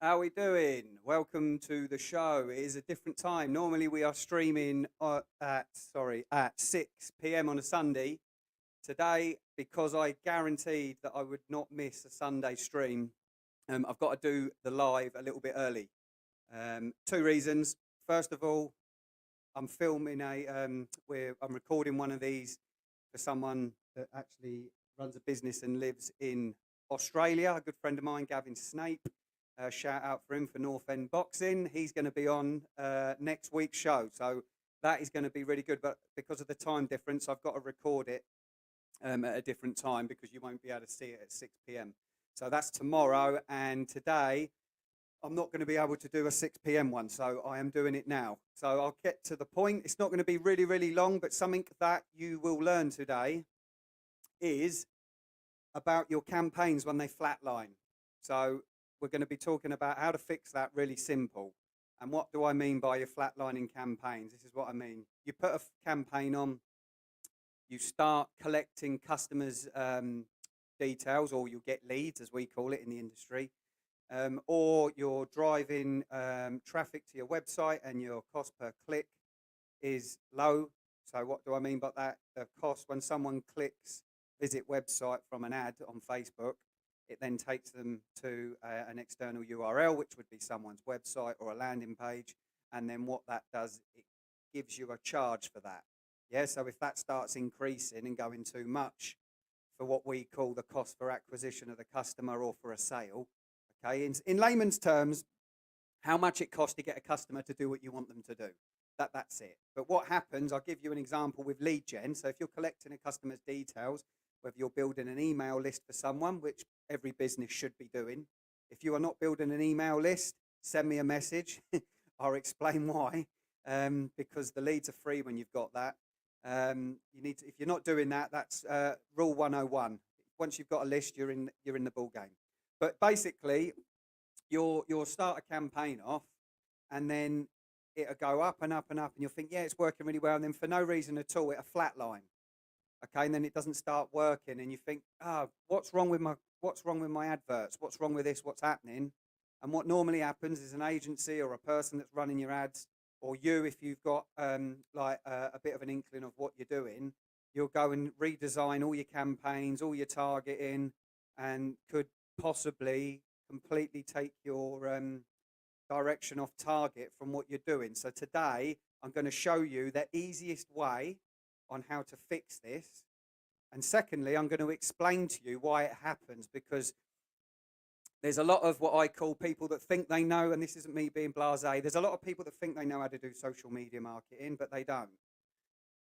How we doing? Welcome to the show. It is a different time. Normally we are streaming at 6 p.m. on a Sunday. Today, because I guaranteed that I would not miss a Sunday stream, I've got to do the live a little bit early. Two reasons. First of all, I'm filming I'm recording one of these for someone that actually runs a business and lives in Australia. A good friend of mine, Gavin Snape. Shout out for him for North End Boxing. He's going to be on next week's show, so that is going to be really good. But because of the time difference, I've got to record it at a different time because you won't be able to see it at 6 p.m. So that's tomorrow, and today I'm not going to be able to do a 6 p.m. one, so I am doing it now. So I'll get to the point. It's not going to be really, really long, but something that you will learn today is about your campaigns when they flatline. So we're going to be talking about how to fix that really simple. And what do I mean by your flatlining campaigns? This is what I mean. You put a campaign on, you start collecting customers' details, or you'll get leads, as we call it in the industry, or you're driving traffic to your website and your cost per click is low. So what do I mean by that? The cost when someone clicks visit website from an ad on Facebook, it then takes them to an external URL, which would be someone's website or a landing page. And then what that does, it gives you a charge for that. Yeah, so if that starts increasing and going too much for what we call the cost for acquisition of the customer or for a sale, okay, in layman's terms, how much it costs to get a customer to do what you want them to do. That's it. But what happens, I'll give you an example with lead gen. So if you're collecting a customer's details, whether you're building an email list for someone, which every business should be doing. If you are not building an email list, send me a message. I'll explain why. Because the leads are free when you've got that. If you're not doing that, that's rule 101. Once you've got a list, you're in the ball game. But basically, you'll start a campaign off, and then it'll go up and up and up, and you'll think, yeah, it's working really well, and then for no reason at all, it'll flatline. Okay, and then it doesn't start working, and you think, what's wrong with my adverts? What's wrong with this? What's happening? And what normally happens is an agency or a person that's running your ads, or you, if you've got a bit of an inkling of what you're doing, you'll go and redesign all your campaigns, all your targeting, and could possibly completely take your direction off target from what you're doing. So today, I'm going to show you the easiest way on how to fix this. And secondly, I'm going to explain to you why it happens, because there's a lot of what I call people that think they know, and this isn't me being blasé, there's a lot of people that think they know how to do social media marketing, but they don't.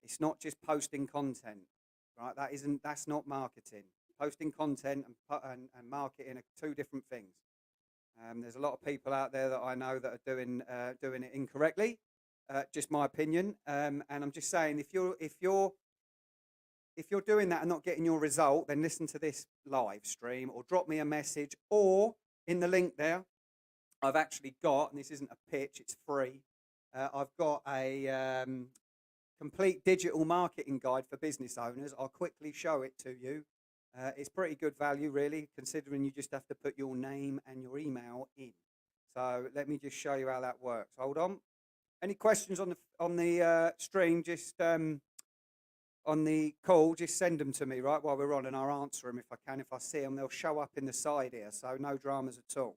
It's not just posting content, right? That's not marketing. Posting content and marketing are two different things. There's a lot of people out there that I know that are doing it incorrectly. Just my opinion, and I'm just saying, if you're doing that and not getting your result, then listen to this live stream or drop me a message, or in the link there, I've actually got, and this isn't a pitch, it's free. I've got a complete digital marketing guide for business owners. I'll quickly show it to you. It's pretty good value, really, considering you just have to put your name and your email in. So let me just show you how that works. Hold on. Any questions on the stream? Just on the call, just send them to me right while we're on, and I'll answer them if I can. If I see them, they'll show up in the side here, so no dramas at all.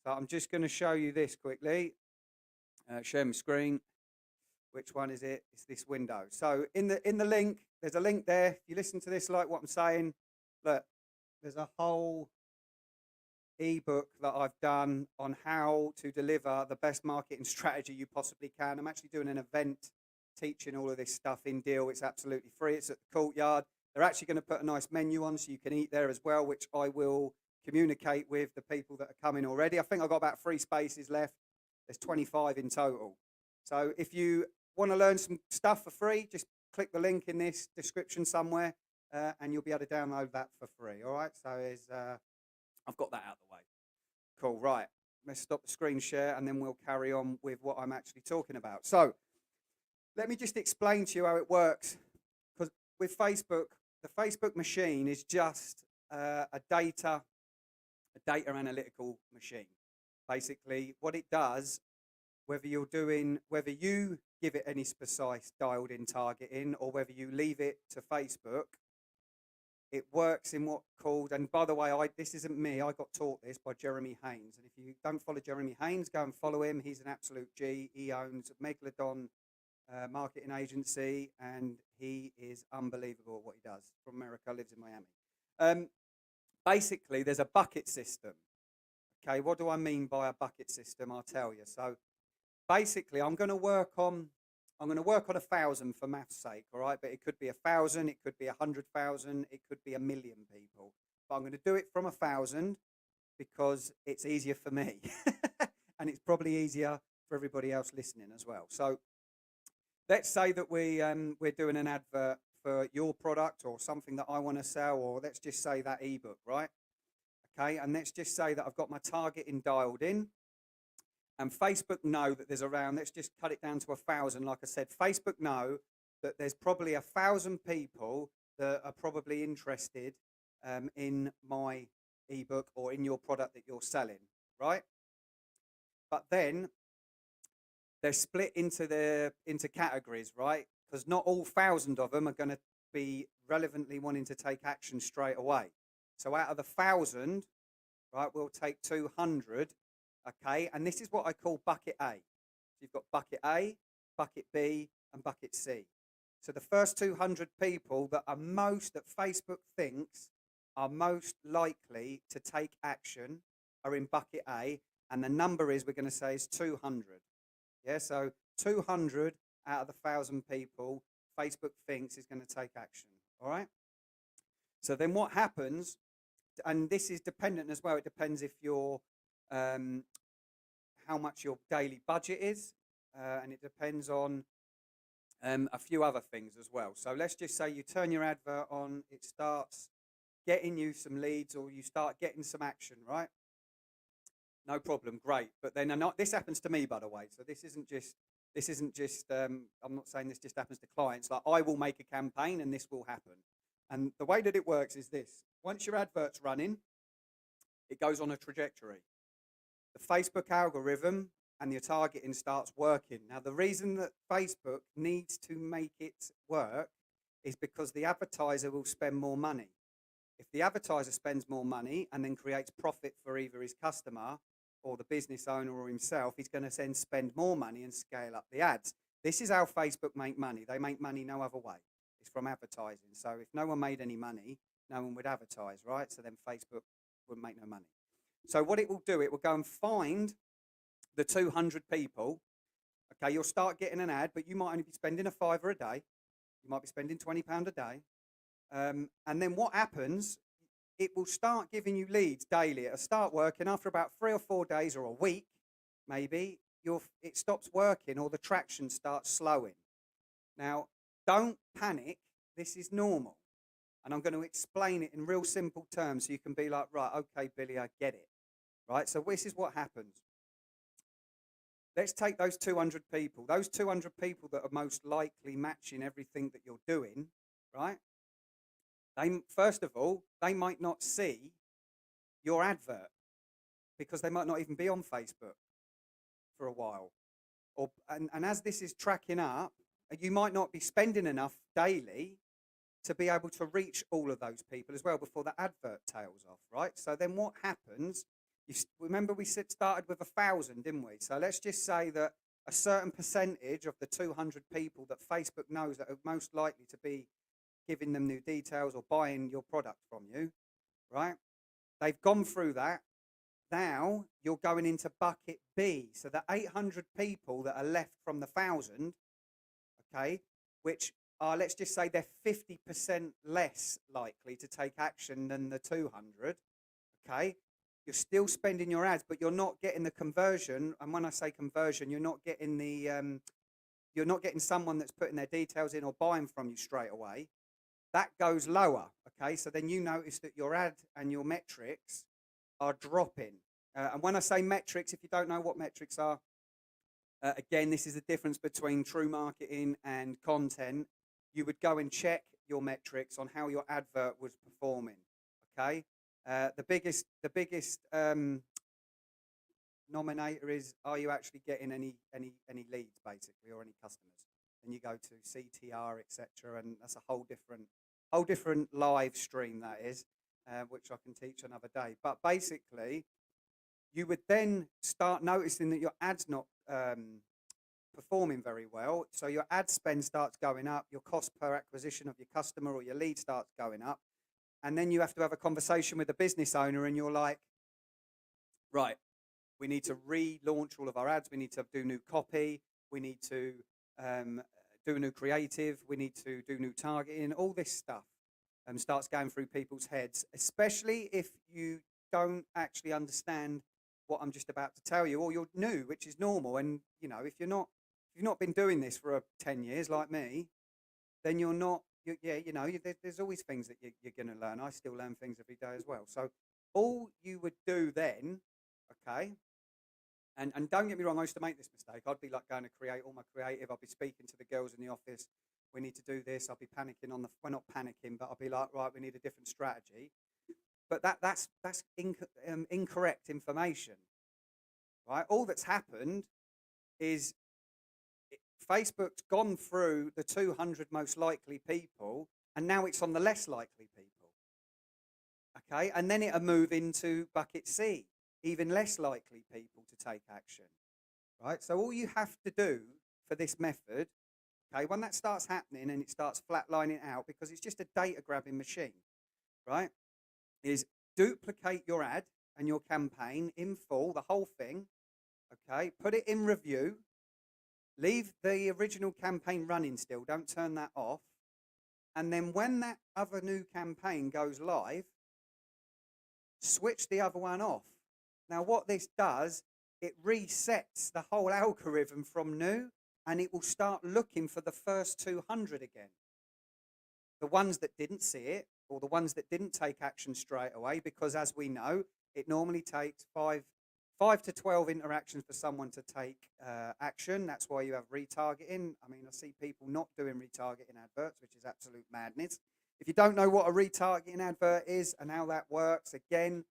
So I'm just going to show you this quickly. Share my screen. Which one is it? It's this window. So in the link, there's a link there. If you listen to this, like what I'm saying, look, there's a whole ebook that I've done on how to deliver the best marketing strategy you possibly can. I'm actually doing an event teaching all of this stuff in Deal. It's absolutely free. It's at the Courtyard. They're actually going to put a nice menu on so you can eat there as well, which I will communicate with the people that are coming already. I think I've got about 3 spaces left. There's 25 in total. So if you want to learn some stuff for free, just click the link in this description somewhere, and you'll be able to download that for free. All right, so I've got that out of the way. Cool, right. Let's stop the screen share, and then we'll carry on with what I'm actually talking about. So let me just explain to you how it works, because with Facebook, the Facebook machine is just a data analytical machine. Basically, what it does, whether you give it any precise dialed in targeting or whether you leave it to Facebook, it works in what called, and by the way, this isn't me, I got taught this by Jeremy Haynes. And if you don't follow Jeremy Haynes, go and follow him. He's an absolute G. He owns Megalodon marketing agency, and he is unbelievable at what he does. From America, lives in Miami. Basically, there's a bucket system. Okay, what do I mean by a bucket system? I'll tell you. So basically, I'm going to work on 1,000 for math's sake, all right? But it could be 1,000, it could be 100,000, it could be 1,000,000 people. But I'm going to do it from 1,000 because it's easier for me, and it's probably easier for everybody else listening as well. So let's say that we're doing an advert for your product or something that I want to sell, or let's just say that ebook, right? Okay, and let's just say that I've got my targeting dialed in, and Facebook know that there's around, let's just cut it down to 1,000. Like I said, Facebook know that there's probably 1,000 people that are probably interested in my ebook or in your product that you're selling, right? But then they're split into categories, right? Because not all 1,000 of them are going to be relevantly wanting to take action straight away. So out of the 1,000, right, we'll take 200, okay? And this is what I call bucket A. So you've got bucket A, bucket B, and bucket C. So the first 200 people that Facebook thinks are most likely to take action are in bucket A, and the number we're going to say is 200. Yeah, so 200 out of the 1,000 people Facebook thinks is going to take action, all right? So then what happens, and this is dependent as well, it depends if you're, how much your daily budget is, and it depends on a few other things as well. So let's just say you turn your advert on, it starts getting you some leads, or you start getting some action, right? No problem, great. But then this happens to me, by the way. So this isn't just. I'm not saying this just happens to clients. Like, I will make a campaign and this will happen. And the way that it works is this: once your advert's running, it goes on a trajectory. The Facebook algorithm and your targeting starts working. Now, the reason that Facebook needs to make it work is because the advertiser will spend more money. If the advertiser spends more money and then creates profit for either his customer or the business owner or himself, he's going to then spend more money and scale up the ads. This is how Facebook make money. They make money no other way. It's from advertising. So if no one made any money, no one would advertise, right? So then Facebook wouldn't make no money. So what it will do, it will go and find the 200 people. Okay, you'll start getting an ad, but you might only be spending £5 a day. You might be spending £20 a day. And then what happens, it will start giving you leads daily. It'll start working after about 3 or 4 days or a week, maybe, it stops working or the traction starts slowing. Now, don't panic. This is normal. And I'm going to explain it in real simple terms so you can be like, right, okay, Billy, I get it. Right, so this is what happens. Let's take those 200 people. Those 200 people that are most likely matching everything that you're doing, right? First of all, they might not see your advert because they might not even be on Facebook for a while. And as this is tracking up, you might not be spending enough daily to be able to reach all of those people as well before the advert tails off, right? So then what happens, remember we started with 1,000, didn't we? So let's just say that a certain percentage of the 200 people that Facebook knows that are most likely to be giving them new details or buying your product from you, right? They've gone through that. Now you're going into bucket B. So the 800 people that are left from the 1,000, okay, which are, let's just say they're 50% less likely to take action than the 200, okay? You're still spending your ads, but you're not getting the conversion. And when I say conversion, you're not getting you're not getting someone that's putting their details in or buying from you straight away. That goes lower, okay? So then you notice that your ad and your metrics are dropping. And when I say metrics, if you don't know what metrics are, again, this is the difference between true marketing and content. You would go and check your metrics on how your advert was performing, okay? The biggest denominator is, are you actually getting any leads basically, or any customers? Then you go to CTR, etc., and that's a whole different live stream that is, which I can teach another day. But basically, you would then start noticing that your ad's not performing very well. So your ad spend starts going up, your cost per acquisition of your customer or your lead starts going up. And then you have to have a conversation with the business owner, and you're like, right, we need to relaunch all of our ads. We need to do new copy. We need to do new creative. We need to do new targeting. All this stuff starts going through people's heads, especially if you don't actually understand what I'm just about to tell you, or you're new, which is normal. And if you've not been doing this for 10 years like me, then you're not. There's always things that you're going to learn. I still learn things every day as well. So all you would do then, okay, and don't get me wrong, I used to make this mistake. I'd be like going to create all my creative. I'd be speaking to the girls in the office. We need to do this. I'll be panicking well, not panicking, but I'll be like, right, we need a different strategy. But that's incorrect information, right? All that's happened is Facebook's gone through the 200 most likely people, and now it's on the less likely people. Okay, and then it'll move into bucket C, even less likely people to take action. Right, so all you have to do for this method, okay, when that starts happening and it starts flatlining out, because it's just a data grabbing machine, right, is duplicate your ad and your campaign in full, the whole thing, okay, put it in review. Leave the original campaign running still. Don't turn that off. And then when that other new campaign goes live, switch the other one off. Now, what this does, it resets the whole algorithm from new, and it will start looking for the first 200 again. The ones that didn't see it, or the ones that didn't take action straight away, because as we know, it normally takes 5 to 12 interactions for someone to take action. That's why you have retargeting. I mean, I see people not doing retargeting adverts, which is absolute madness. If you don't know what a retargeting advert is and how that works, again,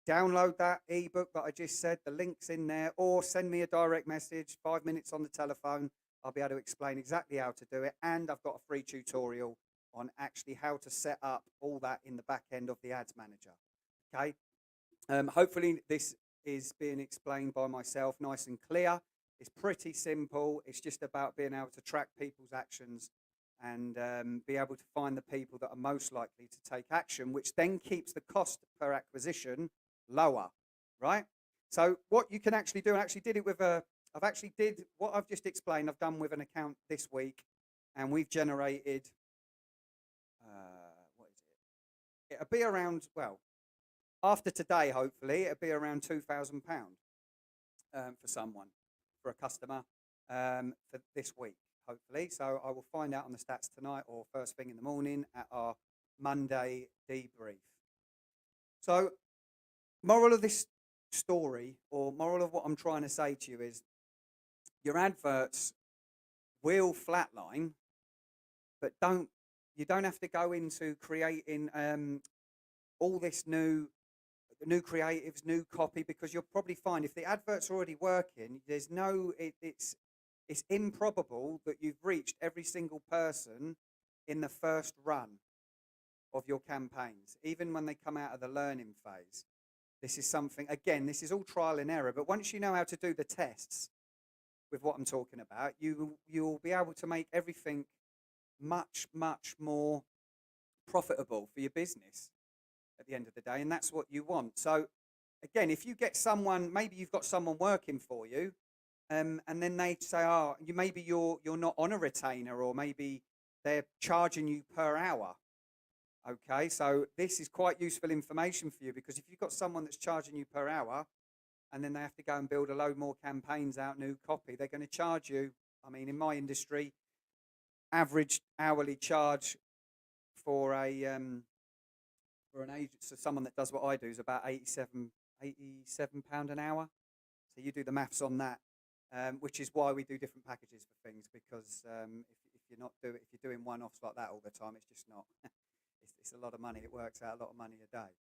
download that ebook that I just said. The link's in there, or send me a direct message, 5 minutes on the telephone. I'll be able to explain exactly how to do it. And I've got a free tutorial on actually how to set up all that in the back end of the ads manager. Okay. Hopefully this is being explained by myself nice and clear. It's pretty simple. It's just about being able to track people's actions and be able to find the people that are most likely to take action, which then keeps the cost per acquisition lower, right? So what you can actually do, I actually did it with what I've just explained, I've done with an account this week, and we've generated, what is it? It'll be around, well, after today, hopefully, it'll be around £2,000 for someone, for a customer, for this week, hopefully. So I will find out on the stats tonight or first thing in the morning at our Monday debrief. So moral of this story, or moral of what I'm trying to say to you, is your adverts will flatline, but you don't have to go into creating all this new creatives, new copy, because you'll probably find if the advert's already working, it's improbable that you've reached every single person in the first run of your campaigns, even when they come out of the learning phase. This is something, again, this is all trial and error, but once you know how to do the tests with what I'm talking about, you'll be able to make everything much, much more profitable for your business at the end of the day, and that's what you want. So again, if you get someone, maybe you've got someone working for you, and then they say, oh, you're not on a retainer, or maybe they're charging you per hour. Okay, so this is quite useful information for you, because if you've got someone that's charging you per hour, and then they have to go and build a load more campaigns out, new copy, they're going to charge you. I mean, in my industry, average hourly charge for an agent, so someone that does what I do, is about £87 an hour. So you do the maths on that, which is why we do different packages for things, because if you're doing one-offs like that all the time, it's just not. It's a lot of money. It works out a lot of money a day.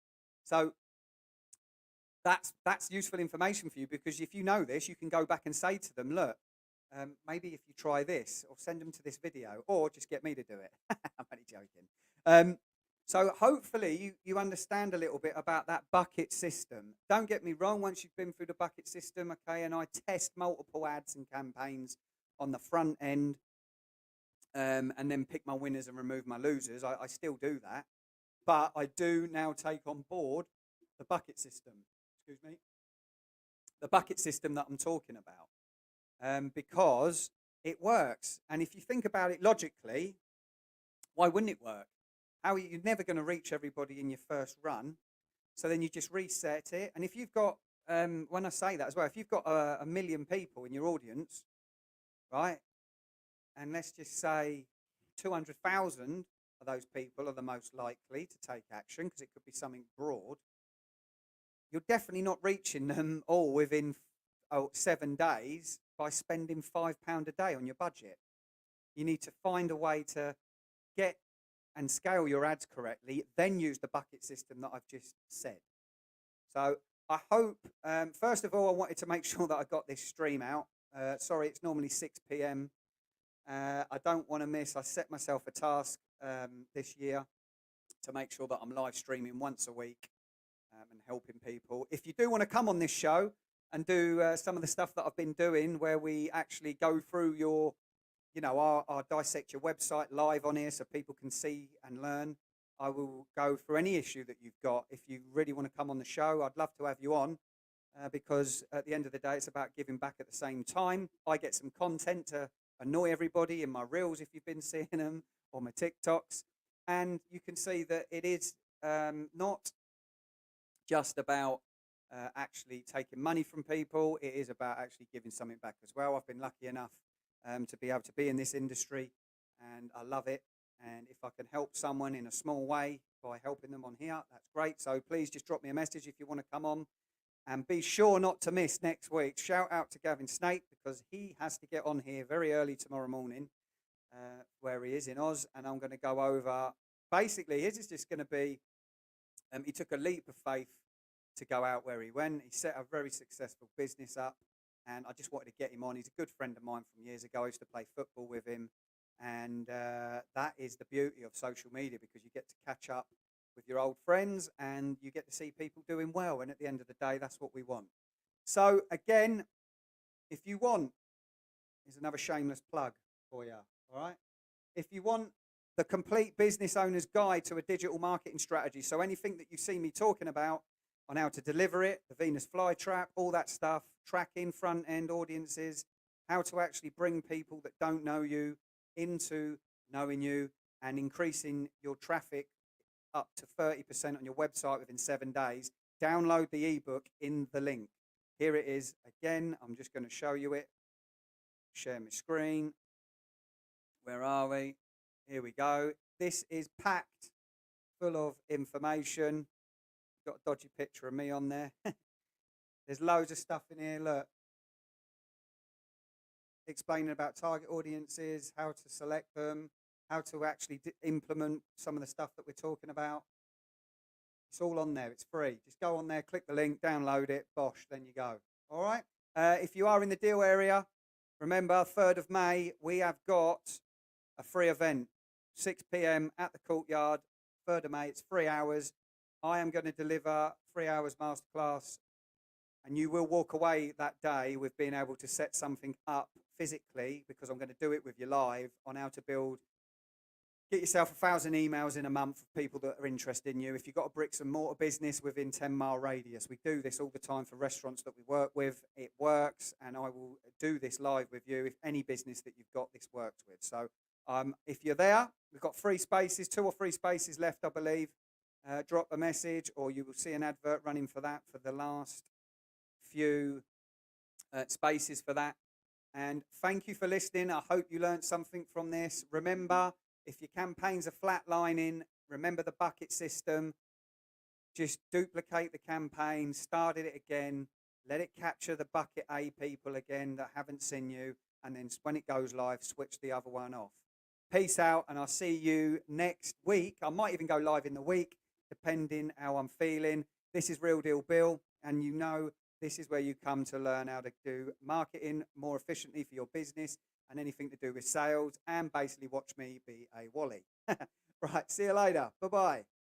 So that's useful information for you, because if you know this, you can go back and say to them, look, maybe if you try this, or send them to this video, or just get me to do it. I'm only joking. So hopefully you understand a little bit about that bucket system. Don't get me wrong, once you've been through the bucket system, okay, and I test multiple ads and campaigns on the front end, and then pick my winners and remove my losers. I still do that. But I do now take on board the bucket system. Excuse me. The bucket system that I'm talking about. Because it works. And if you think about it logically, why wouldn't it work? You're never going to reach everybody in your first run. So then you just reset it. And if you've got, when I say that as well, if you've got a million people in your audience, right, and let's just say 200,000 of those people are the most likely to take action, because it could be something broad, you're definitely not reaching them all within 7 days by spending £5 a day on your budget. You need to find a way to get and scale your ads correctly, then use the bucket system that I've just said. So I hope, first of all, I wanted to make sure that I got this stream out. Sorry, it's normally 6 p.m. I don't want to miss. I set myself a task this year to make sure that I'm live streaming once a week and helping people. If you do want to come on this show and do some of the stuff that I've been doing, where we actually go through your, our dissect your website live on here so people can see and learn. I will go through any issue that you've got. If you really want to come on the show, I'd love to have you on, because at the end of the day, it's about giving back at the same time. I get some content to annoy everybody in my reels, if you've been seeing them, or my TikToks. And you can see that it is not just about actually taking money from people. It is about actually giving something back as well. I've been lucky enough to be able to be in this industry, and I love it. And if I can help someone in a small way by helping them on here, that's great. So please just drop me a message if you want to come on. And be sure not to miss next week. Shout out to Gavin Snape, because he has to get on here very early tomorrow morning, where he is in Oz. And I'm going to go over, basically, his is just going to be, he took a leap of faith to go out where he went. He set a very successful business up, and I just wanted to get him on. He's a good friend of mine from years ago. I used to play football with him. And that is the beauty of social media, because you get to catch up with your old friends and you get to see people doing well. And at the end of the day, that's what we want. So again, if you want, here's another shameless plug for you. All right. If you want the complete business owner's guide to a digital marketing strategy, so anything that you see me talking about on how to deliver it, the Venus flytrap, all that stuff, tracking front end audiences, how to actually bring people that don't know you into knowing you, and increasing your traffic up to 30% on your website within 7 days, download the ebook in the link. Here it is again. I'm just going to show you it. Share my screen. Where are we? Here we go. This is packed full of information. Got a dodgy picture of me on there. There's loads of stuff in here. Look. Explaining about target audiences, how to select them, how to actually implement some of the stuff that we're talking about. It's all on there. It's free. Just go on there, click the link, download it, bosh, then you go. All right? If you are in the Deal area, remember, 3rd of May, we have got a free event, 6 p.m. at the Courtyard, 3rd of May. It's 3 hours. I am going to deliver 3 hours masterclass, and you will walk away that day with being able to set something up physically, because I'm going to do it with you live on how to get yourself 1,000 emails in a month of people that are interested in you. If you've got a bricks and mortar business within 10-mile radius, we do this all the time for restaurants that we work with. It works, and I will do this live with you if any business that you've got this works with. So if you're there, we've got 3 spaces, 2 or 3 spaces left, I believe. Drop a message, or you will see an advert running for that for the last few spaces for that. And thank you for listening. I hope you learned something from this. Remember, if your campaigns are flatlining, remember the bucket system. Just duplicate the campaign, start it again, let it capture the bucket A people again that haven't seen you, and then when it goes live, switch the other one off. Peace out, and I'll see you next week. I might even go live in the week, depending how I'm feeling. This is Real Deal Bill, and you know this is where you come to learn how to do marketing more efficiently for your business and anything to do with sales, and basically watch me be a Wally. Right, see you later. Bye bye.